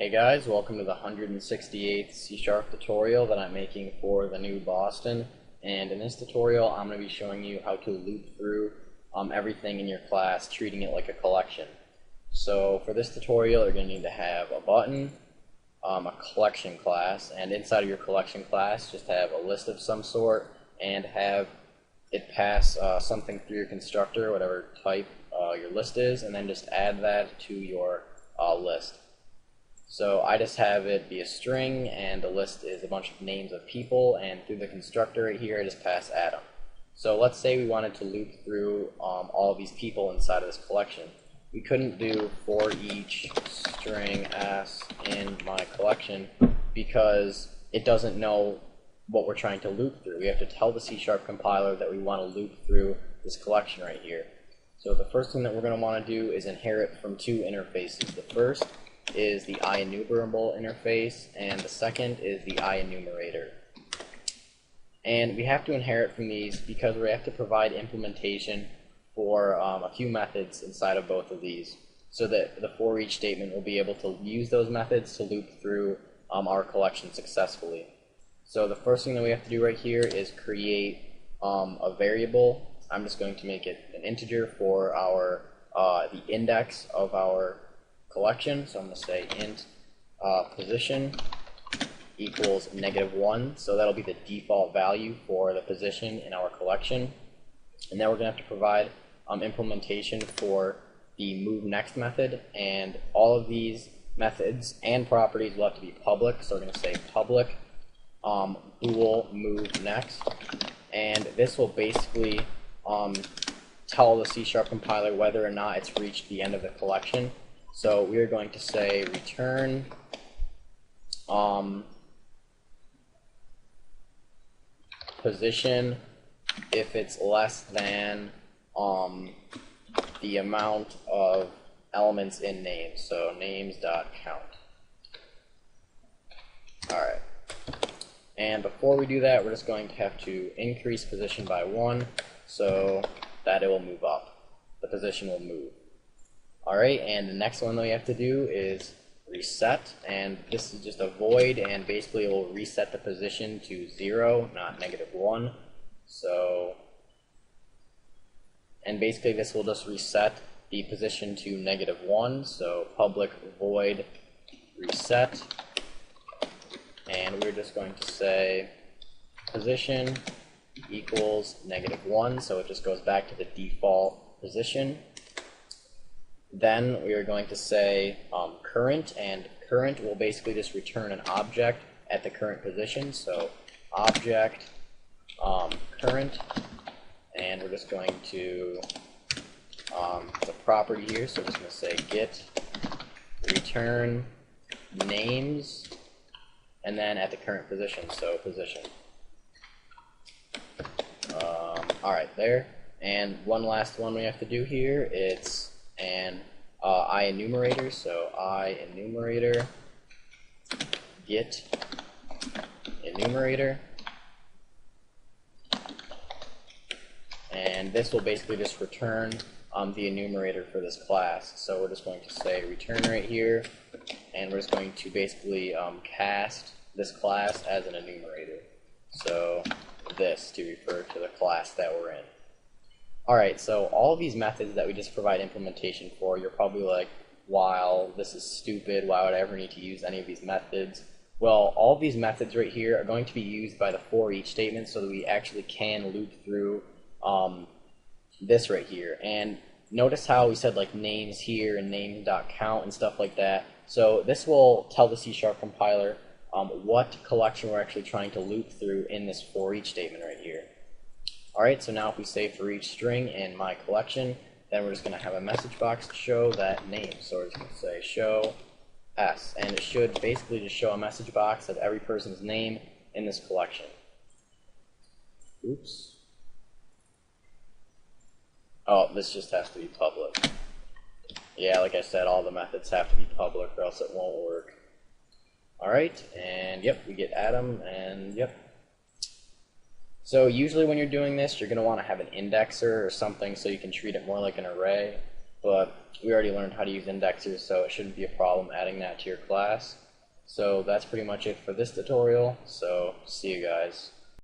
Hey guys, welcome to the 168th C# tutorial that I'm making for the new Boston. And in this tutorial, I'm going to be showing you how to loop through everything in your class, treating it like a collection. So for this tutorial, you're going to need to have a button, a collection class, and inside of your collection class, just have a list of some sort and have it pass something through your constructor, whatever type your list is, and then just add that to your list. So I just have it be a string, and the list is a bunch of names of people, and through the constructor right here, I just pass Adam. So let's say we wanted to loop through all of these people inside of this collection. We couldn't do for each string s in my collection because it doesn't know what we're trying to loop through. We have to tell the C# compiler that we want to loop through this collection right here. So the first thing that we're going to want to do is inherit from two interfaces. The first is the IEnumerable interface, and the second is the IEnumerator. And we have to inherit from these because we have to provide implementation for a few methods inside of both of these, so that the Foreach statement will be able to use those methods to loop through our collection successfully. So the first thing that we have to do right here is create a variable. I'm just going to make it an integer for our the index of our collection. So I'm going to say int position equals -1. So that'll be the default value for the position in our collection. And then we're going to have to provide implementation for the move next method, and all of these methods and properties will have to be public. So we're going to say public bool move next, and this will basically tell the C# compiler whether or not it's reached the end of the collection. So we are going to say return position if it's less than the amount of elements in names, so names.count. Alright, and before we do that, we're just going to have to increase position by 1 so that it will move up. The position will move. Alright, and the next one that we have to do is reset, and this is just a void, and basically it will reset the position to 0, not -1. So, and basically this will just reset the position to -1, so public void reset, and we're just going to say position equals -1, so it just goes back to the default position. Then we are going to say current, and current will basically just return an object at the current position. So object current, and we're just going to it's a property here, so we're just going to say get return names, and then at the current position, so position. Alright, there. And one last one we have to do here, it's an IEnumerator, so IEnumerator get enumerator, and this will basically just return the enumerator for this class. So we're just going to say return right here, and we're just going to basically cast this class as an enumerator, so this to refer to the class that we're in. Alright, so all of these methods that we just provide implementation for, you're probably like, wow, this is stupid, why would I ever need to use any of these methods? Well, all of these methods right here are going to be used by the Foreach statement so that we actually can loop through this right here. And notice how we said like names here and names.count and stuff like that. So this will tell the C# compiler what collection we're actually trying to loop through in this Foreach statement right here. Alright, so now if we say for each string in my collection, then we're just going to have a message box to show that name. So we're just going to say show s, and it should basically just show a message box of every person's name in this collection. Oops. Oh, this just has to be public. Yeah, like I said, all the methods have to be public or else it won't work. Alright, and yep, we get Adam, and yep. So usually when you're doing this, you're going to want to have an indexer or something so you can treat it more like an array. but we already learned how to use indexers, so it shouldn't be a problem adding that to your class. So that's pretty much it for this tutorial, so see you guys.